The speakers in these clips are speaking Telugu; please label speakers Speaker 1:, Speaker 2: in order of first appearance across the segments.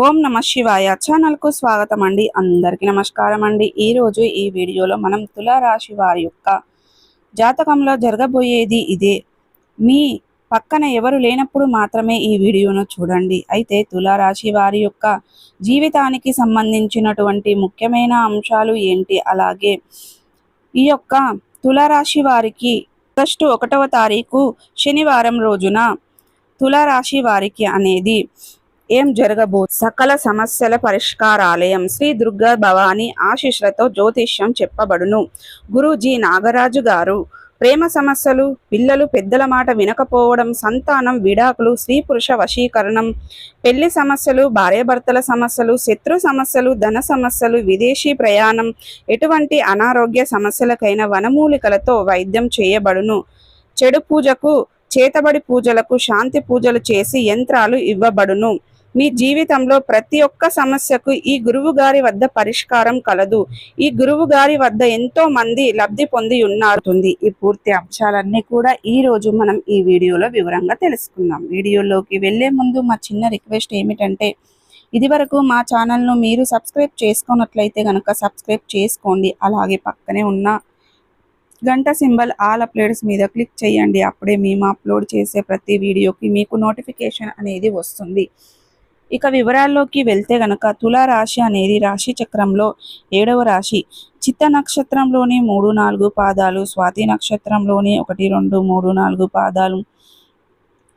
Speaker 1: ఓం నమ శివాయ ఛానల్కు స్వాగతం అండి. అందరికీ నమస్కారం అండి. ఈరోజు ఈ వీడియోలో మనం తులారాశి వారి యొక్క జాతకంలో జరగబోయేది ఇదే. మీ పక్కన ఎవరు లేనప్పుడు మాత్రమే ఈ వీడియోను చూడండి. అయితే తులారాశి వారి యొక్క జీవితానికి సంబంధించినటువంటి ముఖ్యమైన అంశాలు ఏంటి, అలాగే ఈ యొక్క తులారాశి వారికి ఆగస్టు 1వ తారీఖు శనివారం రోజున తులారాశి వారికి అనేది ఏం జరగబో సకల సమస్యల పరిష్కారాలయం శ్రీ దుర్గా భవాని ఆశీస్సులతో జ్యోతిష్యం చెప్పబడును. గురూజీ నాగరాజు గారు ప్రేమ సమస్యలు, పిల్లలు పెద్దల మాట వినకపోవడం, సంతానం, విడాకులు, స్త్రీ పురుష వశీకరణం, పెళ్లి సమస్యలు, భార్యాభర్తల సమస్యలు, శత్రు సమస్యలు, ధన సమస్యలు, విదేశీ ప్రయాణం, ఎటువంటి అనారోగ్య సమస్యలకైనా వనమూలికలతో వైద్యం చేయబడును. చెడు పూజకు, చేతబడి పూజలకు శాంతి పూజలు చేసి యంత్రాలు ఇవ్వబడును. మీ జీవితంలో ప్రతి ఒక్క సమస్యకు ఈ గురువు గారి వద్ద పరిష్కారం కలదు. ఈ గురువు గారి వద్ద ఎంతో మంది లబ్ధి పొంది ఉన్నారు. ఈ పూర్తి అంశాలన్నీ కూడా ఈ రోజు మనం ఈ వీడియోలో వివరంగా తెలుసుకుందాం. వీడియోలోకి వెళ్లే ముందు మా చిన్న రిక్వెస్ట్ ఏమిటంటే, ఇదివరకు మా ఛానల్ను మీరు సబ్స్క్రైబ్ చేసుకున్నట్లయితే కనుక సబ్స్క్రైబ్ చేసుకోండి. అలాగే పక్కనే ఉన్న గంట సింబల్ ఆల్ అప్లోడ్స్ మీద క్లిక్ చేయండి. అప్పుడే మేము అప్లోడ్ చేసే ప్రతి వీడియోకి మీకు నోటిఫికేషన్ అనేది వస్తుంది. ఇక వివరాల్లోకి వెళ్తే గనక తులారాశి అనేది రాశి చక్రంలో 7వ రాశి. చిత్త నక్షత్రంలోని 3-4 పాదాలు, స్వాతి నక్షత్రంలోని 1, 2, 3, 4 పాదాలు,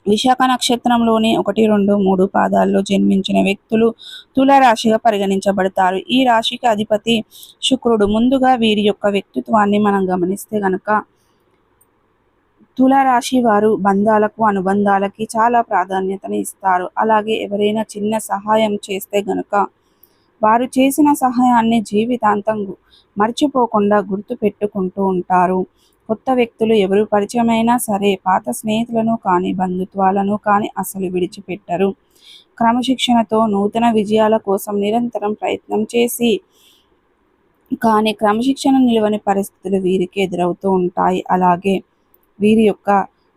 Speaker 1: విశాఖ నక్షత్రంలోని 1, 2, 3 పాదాల్లో జన్మించిన వ్యక్తులు తులారాశిగా పరిగణించబడతారు. ఈ రాశికి అధిపతి శుక్రుడు. ముందుగా వీరి యొక్క వ్యక్తిత్వాన్ని మనం గమనిస్తే గనక తులారాశి వారు బంధాలకు, అనుబంధాలకి చాలా ప్రాధాన్యతని ఇస్తారు. అలాగే ఎవరైనా చిన్న సహాయం చేస్తే గనుక వారు చేసిన సహాయాన్ని జీవితాంతం మర్చిపోకుండా గుర్తు పెట్టుకుంటూ ఉంటారు. కొత్త వ్యక్తులు ఎవరు పరిచయమైనా సరే పాత స్నేహితులను కానీ బంధుత్వాలను కానీ అసలు విడిచిపెట్టరు. క్రమశిక్షణతో నూతన విజయాల కోసం నిరంతరం ప్రయత్నం చేసి కానీ క్రమశిక్షణ నిలవని పరిస్థితులు వీరికి ఎదురవుతూ ఉంటాయి. అలాగే వీరి యొక్క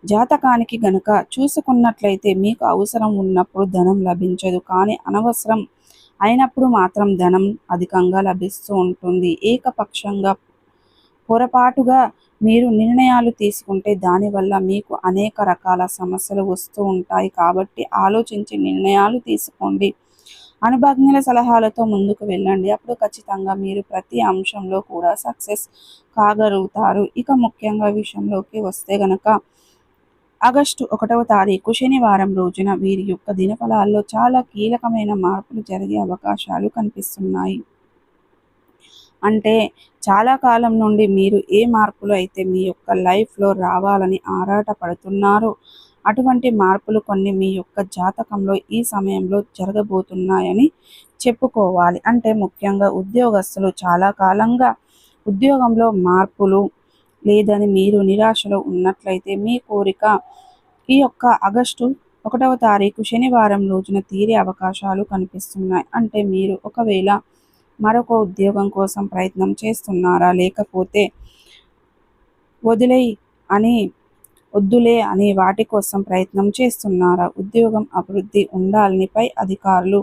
Speaker 1: జాతకానికి గనుక చూసుకున్నట్లయితే మీకు అవసరం ఉన్నప్పుడు ధనం లభించదు, కానీ అనవసరం అయినప్పుడు మాత్రం ధనం అధికంగా లభిస్తూ ఉంటుంది. ఏకపక్షంగా పొరపాటుగా మీరు నిర్ణయాలు తీసుకుంటే దానివల్ల మీకు అనేక రకాల సమస్యలు వస్తూ ఉంటాయి. కాబట్టి ఆలోచించి నిర్ణయాలు తీసుకోండి. అనుభవజ్ఞుల సలహాలతో ముందుకు వెళ్ళండి. అప్పుడు ఖచ్చితంగా మీరు ప్రతి అంశంలో కూడా సక్సెస్ కాగలుగుతారు. ఇక ముఖ్యంగా విషయంలోకి వస్తే గనక ఆగస్టు 1వ తారీఖు శనివారం రోజున వీరి యొక్క దినఫలాల్లో చాలా కీలకమైన మార్పులు జరిగే అవకాశాలు కనిపిస్తున్నాయి. అంటే చాలా కాలం నుండి మీరు ఏ మార్పులు అయితే మీ యొక్క లైఫ్లో రావాలని ఆరాట పడుతున్నారో అటువంటి మార్పులు కొన్ని మీ యొక్క జాతకంలో ఈ సమయంలో జరగబోతున్నాయని చెప్పుకోవాలి. అంటే ముఖ్యంగా ఉద్యోగస్తులు చాలా కాలంగా ఉద్యోగంలో మార్పులు లేదని మీరు నిరాశలో ఉన్నట్లయితే మీ కోరిక ఈ యొక్క ఆగస్టు 1వ తారీఖు శనివారం రోజున తీరే అవకాశాలు కనిపిస్తున్నాయి. అంటే మీరు ఒకవేళ మరొక ఉద్యోగం కోసం ప్రయత్నం చేస్తున్నారా, లేకపోతే వద్దులే అని వాటి కోసం ప్రయత్నం చేస్తున్నారా, ఉద్యోగం అభివృద్ధి ఉండాలని పై అధికారులు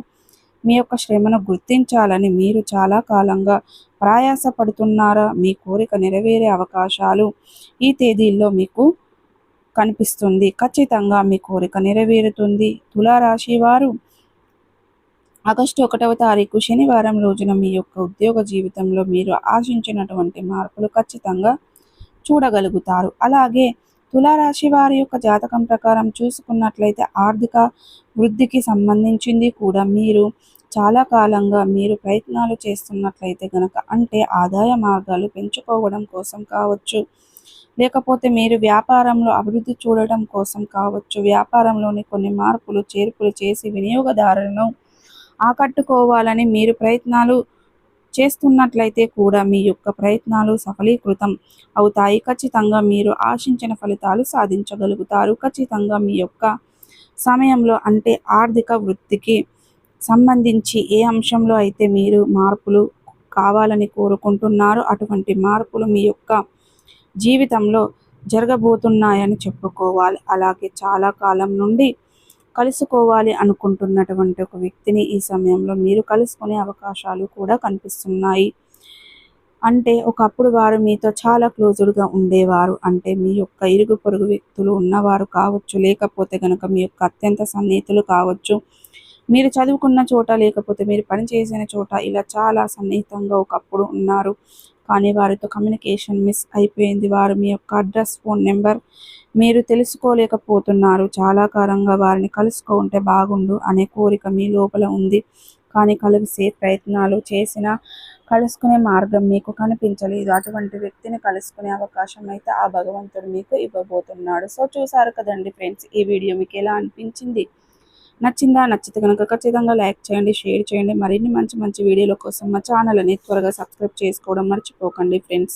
Speaker 1: మీ యొక్క శ్రమను గుర్తించాలని మీరు చాలా కాలంగా ప్రయాసపడుతున్నారా, మీ కోరిక నెరవేరే అవకాశాలు ఈ తేదీల్లో మీకు కనిపిస్తుంది. ఖచ్చితంగా మీ కోరిక నెరవేరుతుంది. తులారాశి వారు ఆగస్టు 1వ తారీఖు శనివారం రోజున మీ యొక్క ఉద్యోగ జీవితంలో మీరు ఆశించినటువంటి మార్పులు ఖచ్చితంగా చూడగలుగుతారు. అలాగే తులారాశి వారి యొక్క జాతకం ప్రకారం చూసుకున్నట్లయితే ఆర్థిక వృద్ధికి సంబంధించింది కూడా మీరు చాలా కాలంగా మీరు ప్రయత్నాలు చేస్తున్నట్లయితే కనుక, అంటే ఆదాయ మార్గాలు పెంచుకోవడం కోసం కావచ్చు, లేకపోతే మీరు వ్యాపారంలో అభివృద్ధి చూడడం కోసం కావచ్చు, వ్యాపారంలోని కొన్ని మార్పులు చేర్పులు చేసి వినియోగదారులను ఆకట్టుకోవాలని మీరు ప్రయత్నాలు చేస్తున్నట్లయితే కూడా మీ యొక్క ప్రయత్నాలు సఫలీకృతం అవుతాయి. ఖచ్చితంగా మీరు ఆశించిన ఫలితాలు సాధించగలుగుతారు. ఖచ్చితంగా మీ యొక్క సమయంలో అంటే ఆర్థిక వృద్ధికి సంబంధించి ఏ అంశంలో అయితే మీరు మార్పులు కావాలని కోరుకుంటున్నారో అటువంటి మార్పులు మీ యొక్క జీవితంలో జరగబోతున్నాయని చెప్పుకోవాలి. అలాగే చాలా కాలం నుండి కలుసుకోవాలి అనుకుంటున్నటువంటి ఒక వ్యక్తిని ఈ సమయంలో మీరు కలుసుకునే అవకాశాలు కూడా కనిపిస్తున్నాయి. అంటే ఒకప్పుడు వారు మీతో చాలా క్లోజ్డ్‌గా ఉండేవారు. అంటే మీ యొక్క ఇరుగు పొరుగు వ్యక్తులు ఉన్నవారు కావచ్చు, లేకపోతే గనక మీ యొక్క అత్యంత సన్నిహితులు కావచ్చు. మీరు చదువుకున్న చోట, లేకపోతే మీరు పనిచేసిన చోట ఇలా చాలా సన్నిహితంగా ఒకప్పుడు ఉన్నారు. కానీ వారితో కమ్యూనికేషన్ మిస్ అయిపోయింది. వారు మీ యొక్క అడ్రస్, ఫోన్ నెంబర్ మీరు తెలుసుకోలేకపోతున్నారు. చాలా కాలంగా వారిని కలుసుకుంటే బాగుండు అనే కోరిక మీ లోపల ఉంది. కానీ కలిసే ప్రయత్నాలు చేసినా కలుసుకునే మార్గం మీకు కనిపించలేదు. అటువంటి వ్యక్తిని కలుసుకునే అవకాశం అయితే ఆ భగవంతుడు మీకు ఇవ్వబోతున్నాడు. సో చూసారు కదండి ఫ్రెండ్స్, ఈ వీడియో మీకు ఎలా అనిపించింది? నచ్చిందా? నచ్చితే కనుక ఖచ్చితంగా లైక్ చేయండి, షేర్ చేయండి. మరిన్ని మంచి మంచి వీడియోల కోసం మా ఛానల్ని త్వరగా సబ్స్క్రైబ్ చేసుకోవడం మర్చిపోకండి ఫ్రెండ్స్.